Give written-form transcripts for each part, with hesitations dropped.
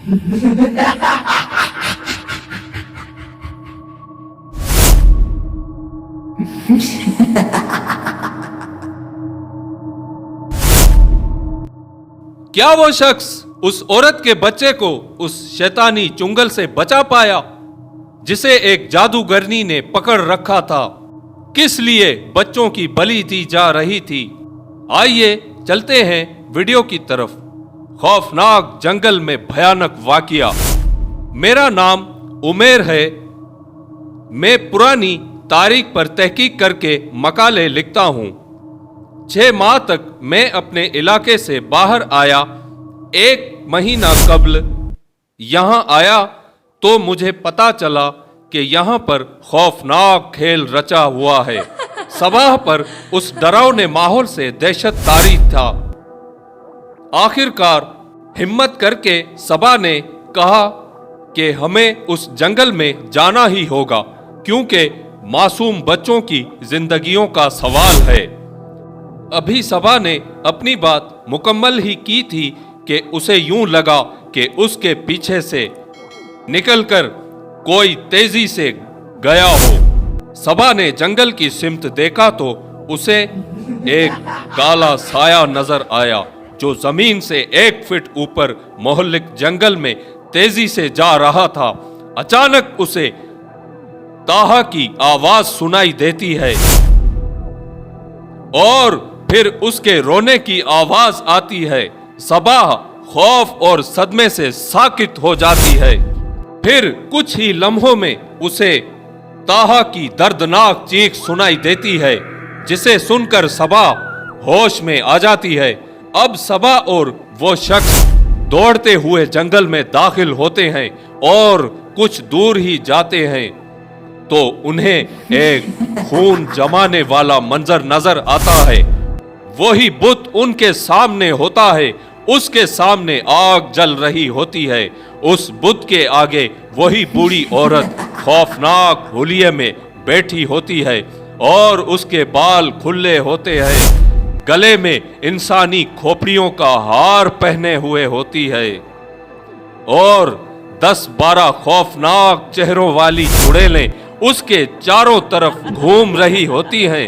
کیا وہ شخص اس عورت کے بچے کو اس شیطانی چنگل سے بچا پایا جسے ایک جادوگرنی نے پکڑ رکھا تھا؟ کس لیے بچوں کی بلی دی جا رہی تھی؟ آئیے چلتے ہیں ویڈیو کی طرف۔ خوفناک جنگل میں بھیانک واقعہ۔ میرا نام عمیر ہے۔ میں پرانی تاریخ پر تحقیق کر کے مقالے لکھتا ہوں۔ 6 ماہ تک میں اپنے علاقے سے باہر آیا۔ 1 مہینہ قبل یہاں آیا تو مجھے پتا چلا کہ یہاں پر خوفناک کھیل رچا ہوا ہے۔ صبح پر اس ڈراؤنے ماحول سے دہشت طاری تھا۔ آخر کار ہمت کر کے صبا نے کہا کہ ہمیں اس جنگل میں جانا ہی ہوگا کیونکہ معصوم بچوں کی زندگیوں کا سوال ہے۔ ابھی صبا نے اپنی بات مکمل ہی کی تھی کہ اسے یوں لگا کہ اس کے پیچھے سے نکل کر کوئی تیزی سے گیا ہو۔ صبا نے جنگل کی سمت دیکھا تو اسے ایک کالا سایہ نظر آیا جو زمین سے 1 فٹ اوپر مہلک جنگل میں تیزی سے جا رہا تھا۔ اچانک اسے تاہا کی آواز سنائی دیتی ہے اور پھر اس کے رونے کی آواز آتی ہے۔ صبا خوف اور صدمے سے ساکت ہو جاتی ہے۔ پھر کچھ ہی لمحوں میں اسے تاہا کی دردناک چیخ سنائی دیتی ہے جسے سن کر صبا ہوش میں آ جاتی ہے۔ اب صبا اور وہ شخص دوڑتے ہوئے جنگل میں داخل ہوتے ہیں اور کچھ دور ہی جاتے ہیں تو انہیں ایک خون جمانے والا منظر نظر آتا ہے۔ وہی بت ان کے سامنے ہوتا ہے۔ اس کے سامنے آگ جل رہی ہوتی ہے۔ اس بت کے آگے وہی بوڑھی عورت خوفناک حلیے میں بیٹھی ہوتی ہے اور اس کے بال کھلے ہوتے ہیں، گلے میں انسانی کھوپڑیوں کا ہار پہنے ہوئے ہوتی ہے اور 10-12 خوفناک چہروں والی چڑیلیں اس کے چاروں طرف گھوم رہی ہوتی ہیں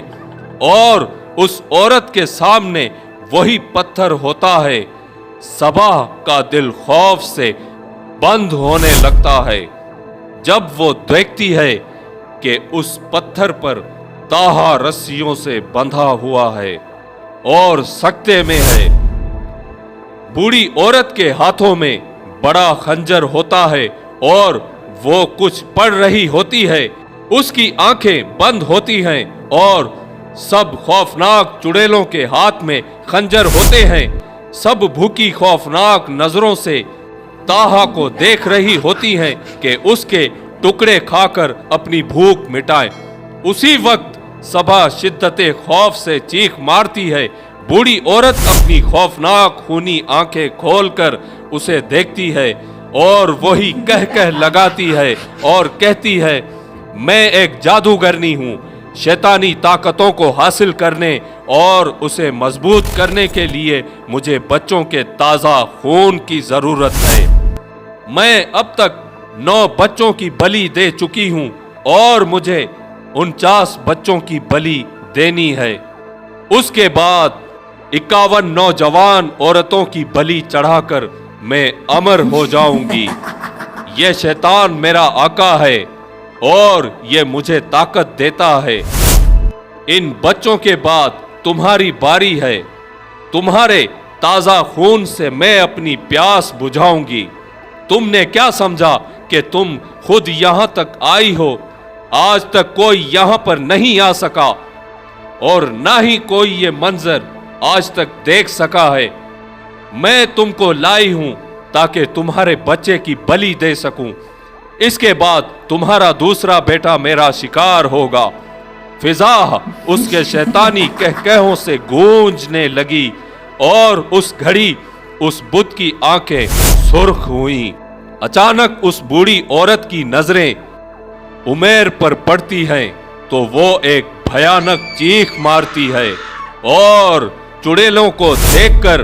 اور اس عورت کے سامنے وہی پتھر ہوتا ہے۔ صبا کا دل خوف سے بند ہونے لگتا ہے جب وہ دیکھتی ہے کہ اس پتھر پر تاہا رسیوں سے بندھا ہوا ہے اور سکتے میں ہے۔ بوڑھی عورت کے ہاتھوں میں بڑا خنجر ہوتا ہے اور وہ کچھ پڑھ رہی ہوتی ہے۔ اس کی آنکھیں بند ہوتی ہیں اور سب خوفناک چڑیلوں کے ہاتھ میں خنجر ہوتے ہیں۔ سب بھوکی خوفناک نظروں سے تاہا کو دیکھ رہی ہوتی ہیں کہ اس کے ٹکڑے کھا کر اپنی بھوک مٹائیں۔ اسی وقت صبا شدت خوف سے چیخ مارتی ہے۔ بوڑھی عورت اپنی خوفناک خونی آنکھیں کھول کر اسے دیکھتی ہے اور وہی کہہ لگاتی ہے اور کہتی ہے، میں ایک جادوگرنی ہوں۔ شیطانی طاقتوں کو حاصل کرنے اور اسے مضبوط کرنے کے لیے مجھے بچوں کے تازہ خون کی ضرورت ہے۔ میں اب تک 9 بچوں کی بلی دے چکی ہوں اور مجھے 49 بچوں کی بلی دینی ہے۔ اس کے بعد 51 نوجوان عورتوں کی بلی چڑھا کر میں امر ہو جاؤں گی۔ یہ شیطان میرا آقا ہے اور یہ مجھے طاقت دیتا ہے۔ ان بچوں کے بعد تمہاری باری ہے۔ تمہارے تازہ خون سے میں اپنی پیاس بجھاؤں گی۔ تم نے کیا سمجھا کہ تم خود یہاں تک آئی ہو؟ آج تک کوئی یہاں پر نہیں آ سکا اور نہ ہی کوئی یہ منظر آج تک دیکھ سکا ہے۔ میں تم کو لائی ہوں تاکہ تمہارے بچے کی بلی دے سکوں۔ اس کے بعد تمہارا دوسرا بیٹا میرا شکار ہوگا۔ فضا اس کے شیطانی کہکہوں سے گونجنے لگی اور اس گھڑی اس بت کی آنکھیں سرخ ہوئیں۔ اچانک اس بوڑھی عورت کی نظریں عمیر پر پڑتی ہیں تو وہ ایک بھیانک چیخ مارتی ہے اور چڑیلوں کو دیکھ کر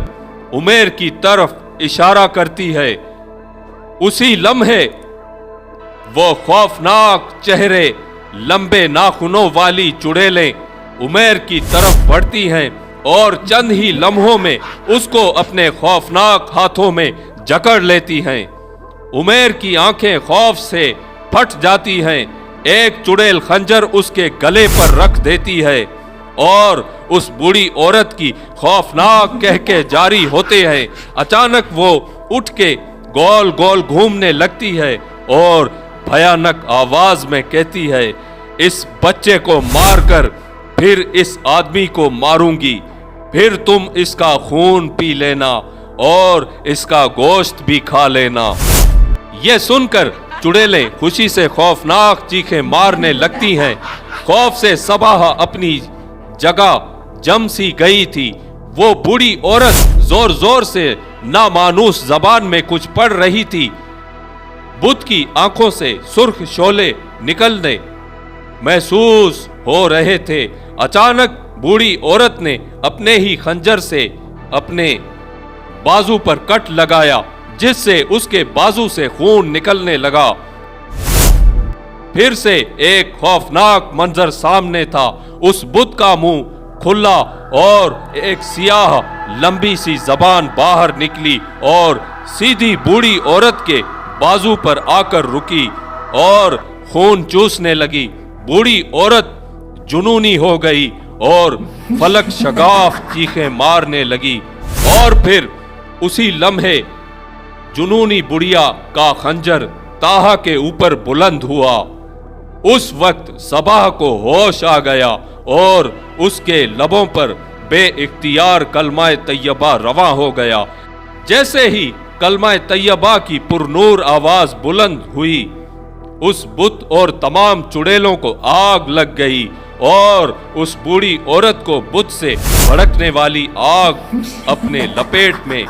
عمیر کی طرف اشارہ کرتی ہے उसी लम्हे वो खौफनाक चेहरे, लंबे नाखूनों वाली चुड़ैलें उमैर की तरफ बढ़ती हैं और चंद ही लम्हों में उसको अपने खौफनाक हाथों में जकड़ लेती हैं। उमैर की आंखें खौफ से फट जाती हैं। एक चुड़ैल खंजर उसके गले पर रख देती है और उस बूढ़ी औरत की खौफनाक कहके जारी होते हैं। अचानक वो उठ के गोल गोल घूमने लगती है और भयानक आवाज में कहती है, इस बच्चे को मारकर फिर इस आदमी को मारूंगी, फिर तुम इसका खून पी लेना और इसका गोश्त भी खा लेना। ये सुनकर चुड़ैलें खुशी से खौफनाक चीखें मारने लगती हैं। खौफ से सबाह अपनी जगह जम सी गई थी। वो बूढ़ी औरत जोर जोर से नामानूस जबान में कुछ पढ़ रही थी। बुद्ध की आंखों से सुर्ख शोले निकलने महसूस हो रहे थे। अचानक बूढ़ी औरत ने अपने ही खंजर से अपने बाजू पर कट लगाया, जिससे उसके बाजू से खून निकलने लगा। फिर से एक खौफनाक मंजर सामने था। उस बुद्ध का मुंह खुला और एक सियाह लंबी सी जबान बाहर निकली और सीधी बूढ़ी औरत के बाजू पर आकर रुकी और खून चूसने लगी। बूढ़ी औरत जुनूनी हो गई और फलक शगाफ चीखें मारने लगी और फिर उसी लम्हे जुनूनी बुढ़िया का खंजर ताहा के ऊपर बुलंद हुआ। उस वक्त सबाह को होश आ गया और उसके लबों पर बेइख्तियार कलमाए तैयबा रवा हो गया। जैसे ही कलमाए तैयबा की पुरनूर आवाज बुलंद हुई, उस बुत और तमाम चुड़ैलों को आग लग गई और उस बूढ़ी औरत को बुत से भड़कने वाली आग अपने लपेट में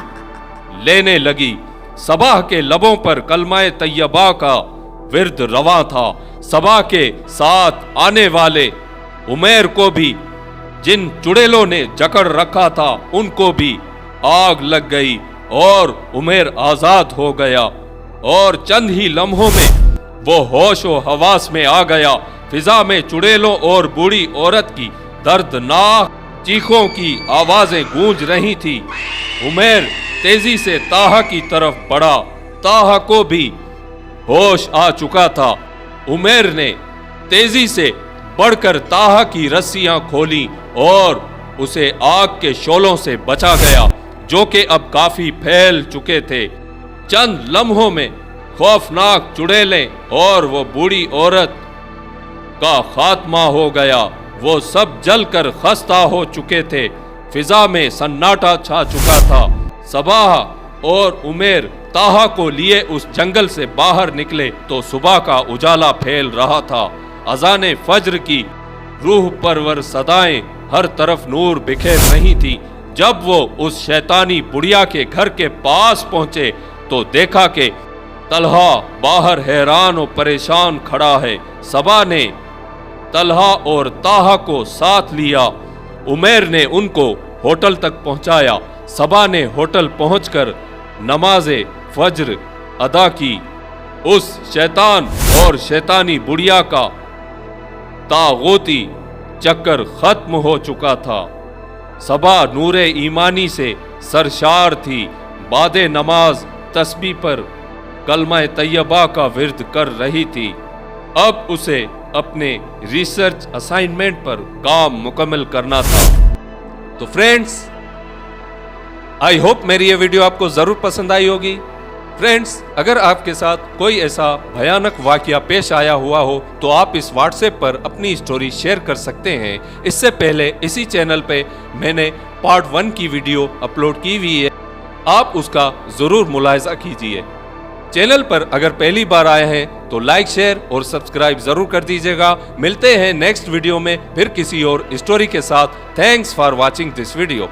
लेने लगी। सबाह के लबों पर कलमाए तैयबा का विर्द रवा था। सबाह के साथ आने वाले उमैर को भी जिन चुड़ैलों ने जकड़ रखा था उनको भी आग लग गई और उमैर आजाद हो गया और चंद ही लम्हों में वो होश व हवास में आ गया। फिजा में चुड़ैलों और बूढ़ी औरत की दर्दनाक चीखों की आवाजें गूंज रही थी। उमैर तेजी से ताहा की तरफ बढ़ा। ताहा को भी होश आ चुका था। उमैर ने तेजी से बढ़कर ताहा की रस्सियां खोली और उसे आग के शोलों से बचा गया, जो कि अब काफी फैल चुके थे। चंद लम्हों में खौफनाक चुड़ैलें और वो बूढ़ी औरत का खात्मा हो गया। वो सब जलकर खस्ता हो चुके थे। फिजा में सन्नाटा छा चुका था। सबाह और उमैर ताहा को लिए उस जंगल से बाहर निकले तो सुबह का उजाला फैल रहा था। अजाने फज्र की रूह परवर सदाएं हर तरफ नूर बिखेर रही थी। जब वो उस शैतानी बुढ़िया के घर के पास पहुंचे तो देखा कि तलहा बाहर हैरान और परेशान खड़ा है। सबा ने तलहा और ताहा को साथ लिया। उमैर ने उनको होटल तक पहुंचाया। सबा ने होटल पहुंचकर नमाज़े फज्र अदा की। उस शैतान और शैतानी बुढ़िया का तागूती चक्कर खत्म हो चुका था। सबा नूरे ईमानी से सरशार थी। बादे नमाज तस्बीह पर कलमा तैयबा का विर्द कर रही थी। अब उसे अपने रिसर्च असाइनमेंट पर काम मुकम्मल करना था। तो फ्रेंड्स, आई होप मेरी ये वीडियो आपको जरूर पसंद आई होगी। फ्रेंड्स, अगर आपके साथ कोई ऐसा भयानक वाकया पेश आया हुआ हो तो आप इस व्हाट्सएप पर अपनी स्टोरी शेयर कर सकते हैं। इससे पहले इसी चैनल पे मैंने पार्ट 1 की वीडियो अपलोड की हुई है, आप उसका जरूर मुलाहिजा कीजिए। चैनल पर अगर पहली बार आए हैं तो लाइक, शेयर और सब्सक्राइब जरूर कर दीजिएगा। मिलते हैं नेक्स्ट वीडियो में फिर किसी और स्टोरी के साथ। Thanks for watching this video.